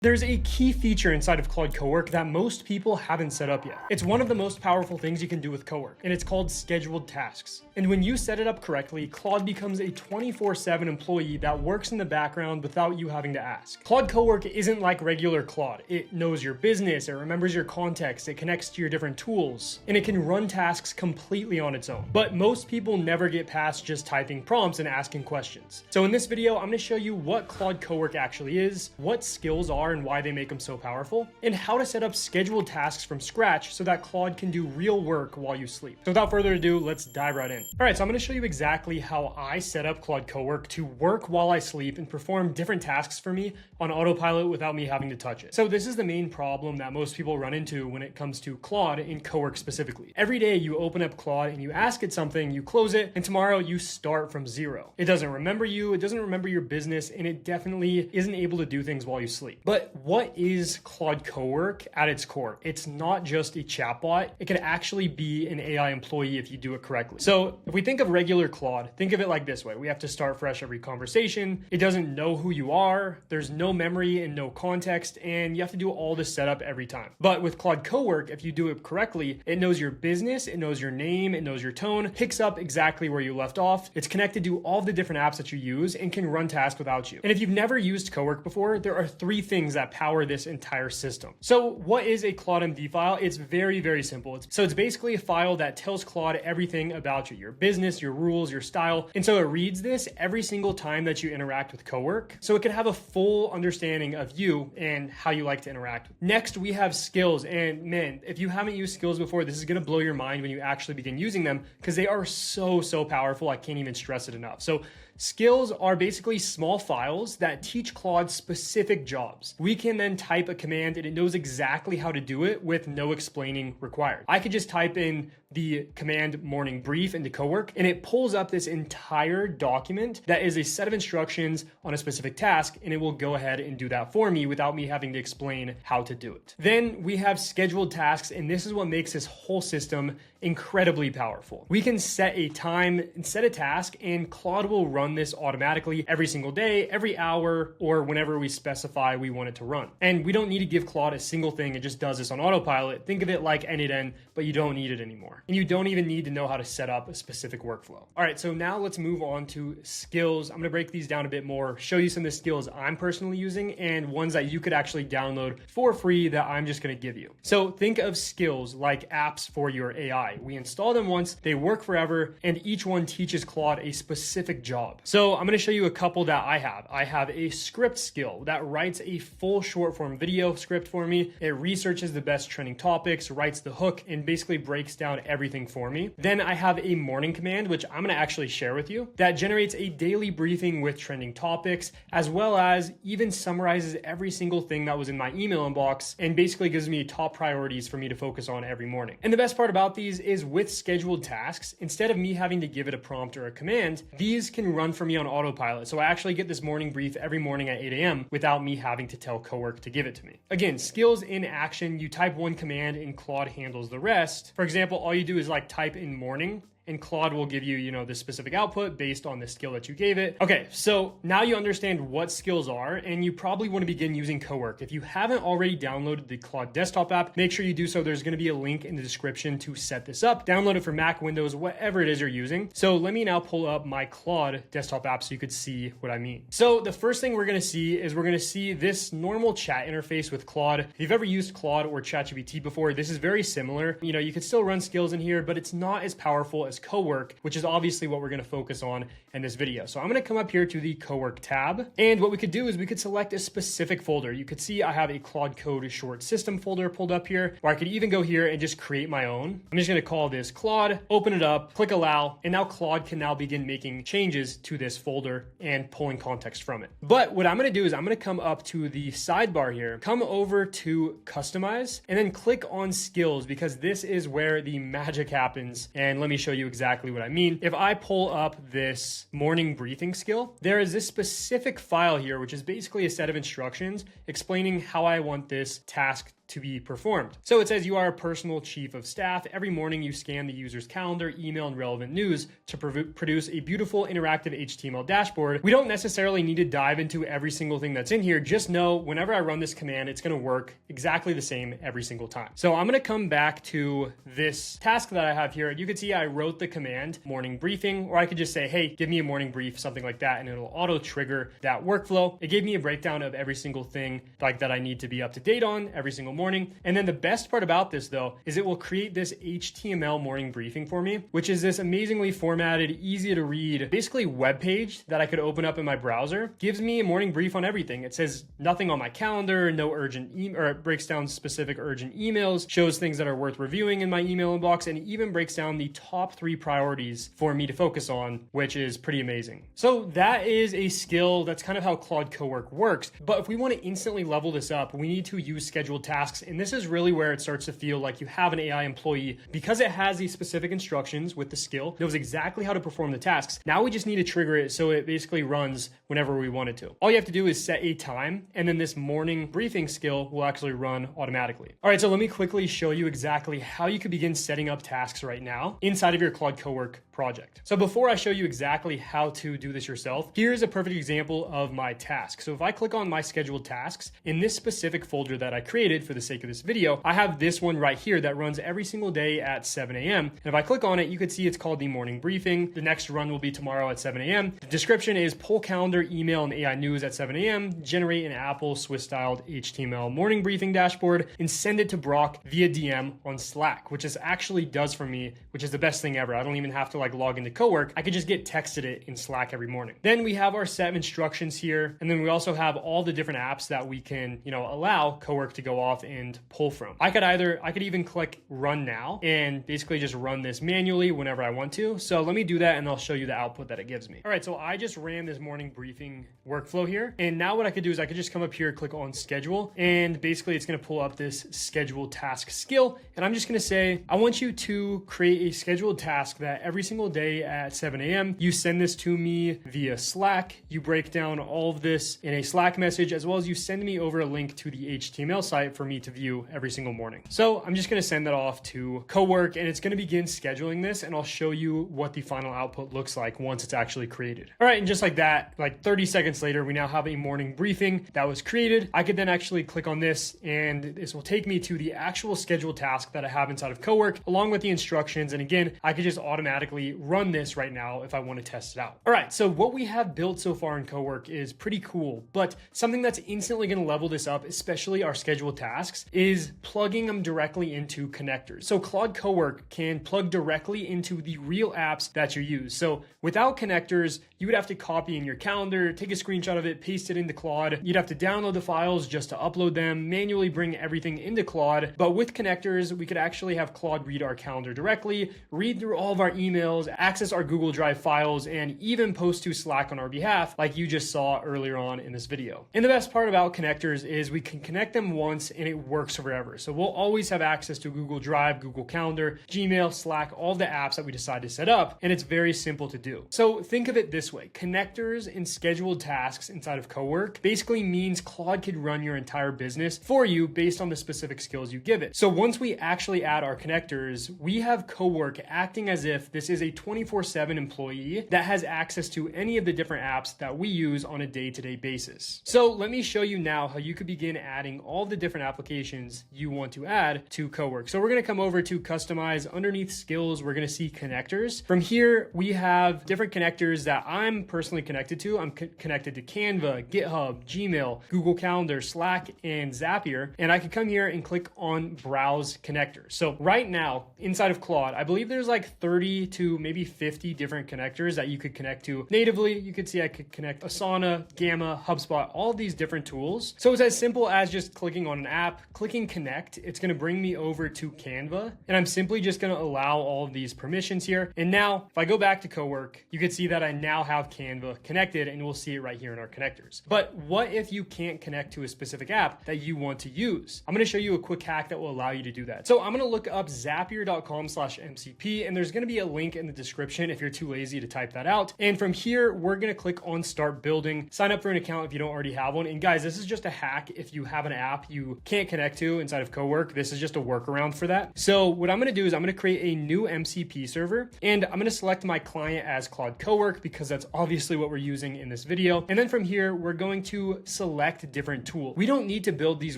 There's a key feature inside of Claude Cowork that most people haven't set up yet. It's one of the most powerful things you can do with Cowork, and it's called scheduled tasks. And when you set it up correctly, Claude becomes a 24/7 employee that works in the background without you having to ask. Claude Cowork isn't like regular Claude. It knows your business, it remembers your context, it connects to your different tools, and it can run tasks completely on its own. But most people never get past just typing prompts and asking questions. So in this video, I'm gonna show you what Claude Cowork actually is, what skills are and why they make them so powerful, and how to set up scheduled tasks from scratch so that Claude can do real work while you sleep. So without further ado, let's dive right in. All right, so I'm gonna show you exactly how I set up Claude Cowork to work while I sleep and perform different tasks for me on autopilot without me having to touch it. So this is the main problem that most people run into when it comes to Claude and Cowork specifically. Every day you open up Claude and you ask it something, you close it, and tomorrow you start from zero. It doesn't remember you, it doesn't remember your business, and it definitely isn't able to do things while you sleep. But what is Claude Cowork at its core? It's not just a chatbot. It can actually be an AI employee if you do it correctly. So if we think of regular Claude, think of it like this way. We have to start fresh every conversation. It doesn't know who you are. There's no memory and no context, and you have to do all this setup every time. But with Claude Cowork, if you do it correctly, it knows your business, it knows your name, it knows your tone, picks up exactly where you left off. It's connected to all the different apps that you use and can run tasks without you. And if you've never used Cowork before, there are three things that power this entire system. So what is a Claude MD file? It's very, very simple. It's basically a file that tells Claude everything about you, your business, your rules, your style. And so it reads this every single time that you interact with Cowork. So it can have a full understanding of you and how you like to interact. Next, we have skills. And man, if you haven't used skills before, this is going to blow your mind when you actually begin using them because they are so powerful. I can't even stress it enough. So skills are basically small files that teach Claude specific jobs. We can then type a command and it knows exactly how to do it with no explaining required. I could just type in the command morning brief into Cowork and it pulls up this entire document that is a set of instructions on a specific task, and it will go ahead and do that for me without me having to explain how to do it. Then we have scheduled tasks, and this is what makes this whole system incredibly powerful. We can set a time and set a task, and Claude will run this automatically every single day, every hour, or whenever we specify we want it to run. And we don't need to give Claude a single thing. It just does this on autopilot. Think of it like N8N, but you don't need it anymore. And you don't even need to know how to set up a specific workflow. All right, so now let's move on to skills. I'm gonna break these down a bit more, show you some of the skills I'm personally using and ones that you could actually download for free that I'm just gonna give you. So think of skills like apps for your AI. We install them once, they work forever, and each one teaches Claude a specific job. So I'm gonna show you a couple that I have. I have a script skill that writes a full short form video script for me. It researches the best trending topics, writes the hook, and basically breaks down everything for me. Then I have a morning command, which I'm gonna actually share with you, that generates a daily briefing with trending topics, as well as even summarizes every single thing that was in my email inbox and basically gives me top priorities for me to focus on every morning. And the best part about these is with scheduled tasks, instead of me having to give it a prompt or a command, these can run for me on autopilot. So I actually get this morning brief every morning at 8 a.m. without me having to tell Cowork to give it to me. Again, skills in action, you type one command and Claude handles the rest. For example, all you do is like type in morning and Claude will give you, the specific output based on the skill that you gave it. Okay, so now you understand what skills are, and you probably want to begin using Cowork. If you haven't already downloaded the Claude desktop app, make sure you do so. There's going to be a link in the description to set this up. Download it for Mac, Windows, whatever it is you're using. So let me now pull up my Claude desktop app so you could see what I mean. So the first thing we're going to see is we're going to see this normal chat interface with Claude. If you've ever used Claude or ChatGPT before, this is very similar. You could still run skills in here, but it's not as powerful as Cowork, which is obviously what we're going to focus on in this video. So I'm going to come up here to the Cowork tab. And what we could do is we could select a specific folder. You could see I have a Claude Code short system folder pulled up here, or I could even go here and just create my own. I'm just going to call this Claude, open it up, click allow, and now Claude can now begin making changes to this folder and pulling context from it. But what I'm going to do is I'm going to come up to the sidebar here, come over to customize, and then click on skills, because this is where the magic happens. And let me show you exactly what I mean. If I pull up this morning briefing skill, there is this specific file here, which is basically a set of instructions explaining how I want this task to be performed. So it says you are a personal chief of staff. Every morning you scan the user's calendar, email, and relevant news to produce a beautiful interactive HTML dashboard. We don't necessarily need to dive into every single thing that's in here. Just know whenever I run this command, it's going to work exactly the same every single time. So I'm going to come back to this task that I have here. You can see I wrote the command morning briefing, or I could just say, hey, give me a morning brief, something like that, and it'll auto trigger that workflow. It gave me a breakdown of every single thing like that I need to be up to date on every single morning. And then the best part about this though, is it will create this HTML morning briefing for me, which is this amazingly formatted, easy to read, basically web page that I could open up in my browser. Gives me a morning brief on everything. It says nothing on my calendar, no urgent or it breaks down specific urgent emails, shows things that are worth reviewing in my email inbox, and it even breaks down the top 3 priorities for me to focus on, which is pretty amazing. So that is a skill. That's kind of how Claude Cowork works. But if we want to instantly level this up, we need to use scheduled tasks. And this is really where it starts to feel like you have an AI employee, because it has these specific instructions with the skill, knows exactly how to perform the tasks. Now we just need to trigger it so it basically runs whenever we want it to. All you have to do is set a time, and then this morning briefing skill will actually run automatically. All right, so let me quickly show you exactly how you could begin setting up tasks right now inside of your Claude Cowork project. So before I show you exactly how to do this yourself, here's a perfect example of my task. So if I click on my scheduled tasks in this specific folder that I created for the sake of this video, I have this one right here that runs every single day at 7 a.m. And if I click on it, you can see it's called the morning briefing. The next run will be tomorrow at 7 a.m. The description is pull calendar, email, and AI news at 7 a.m. Generate an Apple Swiss styled HTML morning briefing dashboard and send it to Brock via DM on Slack, which is actually does for me, which is the best thing ever. I don't even have to log into Cowork. I could just get texted it in Slack every morning. Then we have our set of instructions here. And then we also have all the different apps that we can, allow Cowork to go off and pull from. I could even click run now and basically just run this manually whenever I want to. So let me do that and I'll show you the output that it gives me. All right, so I just ran this morning briefing workflow here. And now what I could do is I could just come up here, click on schedule, and basically it's going to pull up this scheduled task skill. And I'm just going to say, I want you to create a scheduled task that every single day at 7 a.m. you send this to me via Slack. You break down all of this in a Slack message, as well as you send me over a link to the HTML site for me to view every single morning. So I'm just going to send that off to Cowork, and it's going to begin scheduling this, and I'll show you what the final output looks like once it's actually created. All right, and just like that, like 30 seconds later, we now have a morning briefing that was created. I could then actually click on this, and this will take me to the actual scheduled task that I have inside of Cowork, along with the instructions. And again, I could just automatically run this right now if I want to test it out. All right, so what we have built so far in Cowork is pretty cool, but something that's instantly going to level this up, especially our scheduled tasks, is plugging them directly into connectors. So Claude Cowork can plug directly into the real apps that you use. So without connectors, you would have to copy in your calendar, take a screenshot of it, paste it into Claude. You'd have to download the files just to upload them, manually bring everything into Claude. But with connectors, we could actually have Claude read our calendar directly, read through all of our emails, access our Google Drive files, and even post to Slack on our behalf, like you just saw earlier on in this video. And the best part about connectors is we can connect them once and it works forever. So we'll always have access to Google Drive, Google Calendar, Gmail, Slack, all the apps that we decide to set up, and it's very simple to do. So think of it this way. Connectors and scheduled tasks inside of Cowork basically means Claude could run your entire business for you based on the specific skills you give it. So once we actually add our connectors, we have Cowork acting as if this is a 24/7 employee that has access to any of the different apps that we use on a day-to-day basis. So let me show you now how you could begin adding all the different applications you want to add to Cowork. So we're going to come over to customize. Underneath skills, we're going to see connectors. From here, we have different connectors that I'm personally connected to. I'm connected to Canva, GitHub, Gmail, Google Calendar, Slack, and Zapier. And I could come here and click on Browse Connectors. So right now, inside of Claude, I believe there's like 30 to maybe 50 different connectors that you could connect to natively. You could see I could connect Asana, Gamma, HubSpot, all these different tools. So it's as simple as just clicking on an app, clicking connect. It's going to bring me over to Canva, and I'm simply just going to allow all of these permissions here. And now if I go back to Cowork, you can see that I now have Canva connected, and we'll see it right here in our connectors. But what if you can't connect to a specific app that you want to use? I'm going to show you a quick hack that will allow you to do that. So I'm going to look up zapier.com/MCP, and there's going to be a link in the description if you're too lazy to type that out. And from here, we're going to click on start building, sign up for an account if you don't already have one. And guys, this is just a hack. If you have an app you can't can't connect to inside of Cowork, this is just a workaround for that. So what I'm gonna do is I'm gonna create a new MCP server, and I'm gonna select my client as Claude Cowork because that's obviously what we're using in this video. And then from here, we're going to select different tools. We don't need to build these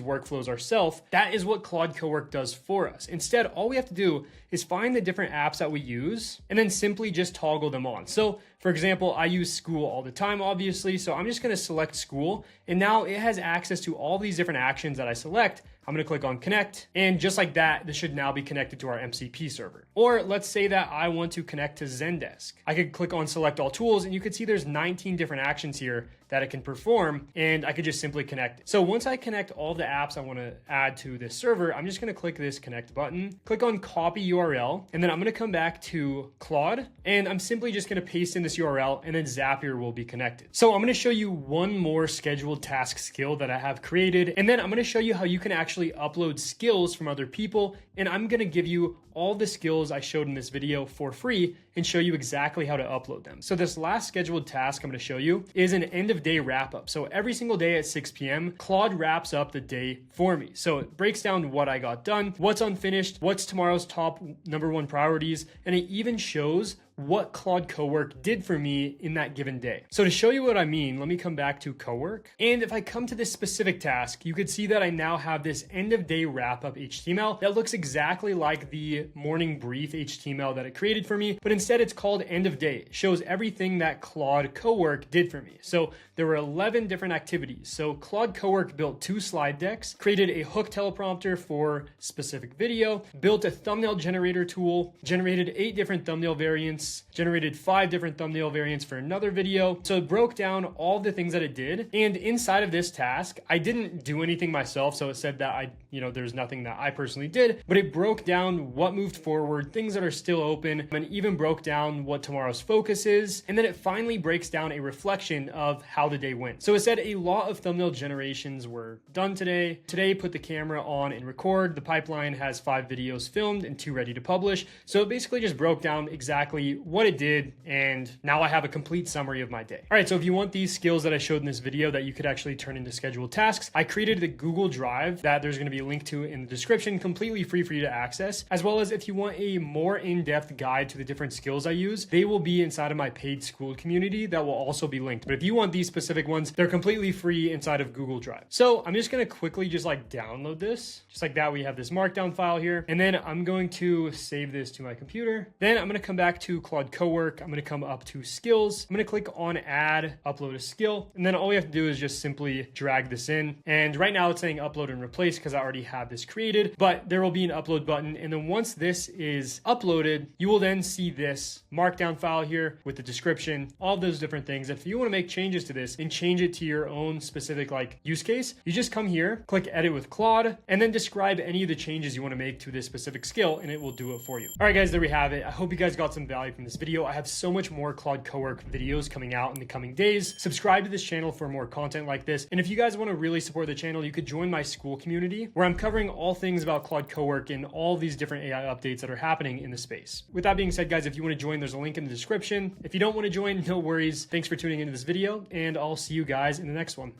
workflows ourselves. That is what Claude Cowork does for us. Instead, all we have to do is find the different apps that we use and then simply just toggle them on. So for example, I use School all the time, obviously. So I'm just gonna select School, and now it has access to all these different actions that I select. I'm gonna click on connect, and just like that, this should now be connected to our MCP server. Or let's say that I want to connect to Zendesk. I could click on select all tools, and you can see there's 19 different actions here that it can perform, and I could just simply connect it. So once I connect all the apps I wanna add to this server, I'm just gonna click this connect button, click on copy URL, and then I'm gonna come back to Claude, and I'm simply just gonna paste in this URL, and then Zapier will be connected. So I'm gonna show you one more scheduled task skill that I have created, and then I'm gonna show you how you can actually upload skills from other people, and I'm gonna give you all the skills I showed in this video for free and show you exactly how to upload them. So this last scheduled task I'm gonna show you is an end of day wrap up. So every single day at 6 p.m., Claude wraps up the day for me. So it breaks down what I got done, what's unfinished, what's tomorrow's top #1 priorities, and it even shows what Claude Cowork did for me in that given day. So to show you what I mean, let me come back to Cowork. And if I come to this specific task, you could see that I now have this end of day wrap up HTML that looks exactly like the morning brief HTML that it created for me, but instead it's called end of day. It shows everything that Claude Cowork did for me. So there were 11 different activities. So Claude Cowork built 2 slide decks, created a hook teleprompter for specific video, built a thumbnail generator tool, generated 8 different thumbnail variants, generated 5 different thumbnail variants for another video. So it broke down all the things that it did. And inside of this task, I didn't do anything myself. So it said that there's nothing that I personally did, but it broke down what moved forward, things that are still open, and even broke down what tomorrow's focus is. And then it finally breaks down a reflection of how the day went. So it said a lot of thumbnail generations were done today. Today, put the camera on and record. The pipeline has 5 videos filmed and 2 ready to publish. So it basically just broke down exactly what it did, and now I have a complete summary of my day. All right, so if you want these skills that I showed in this video that you could actually turn into scheduled tasks, I created the Google Drive that there's gonna be a link to in the description, completely free for you to access, as well as if you want a more in-depth guide to the different skills I use, they will be inside of my paid school community that will also be linked. But if you want these specific ones, they're completely free inside of Google Drive. So I'm just gonna quickly just download this. Just like that, we have this markdown file here, and then I'm going to save this to my computer. Then I'm gonna come back to Claude Cowork. I'm gonna come up to skills. I'm gonna click on add, upload a skill. And then all we have to do is just simply drag this in. And right now it's saying upload and replace because I already have this created, but there will be an upload button. And then once this is uploaded, you will then see this markdown file here with the description, all those different things. If you wanna make changes to this and change it to your own specific use case, you just come here, click edit with Claude, and then describe any of the changes you wanna make to this specific skill, and it will do it for you. All right, guys, there we have it. I hope you guys got some value from this video. I have so much more Claude Cowork videos coming out in the coming days. Subscribe to this channel for more content like this. And if you guys want to really support the channel, you could join my school community where I'm covering all things about Claude Cowork and all these different AI updates that are happening in the space. With that being said, guys, if you want to join, there's a link in the description. If you don't want to join, no worries. Thanks for tuning into this video, and I'll see you guys in the next one.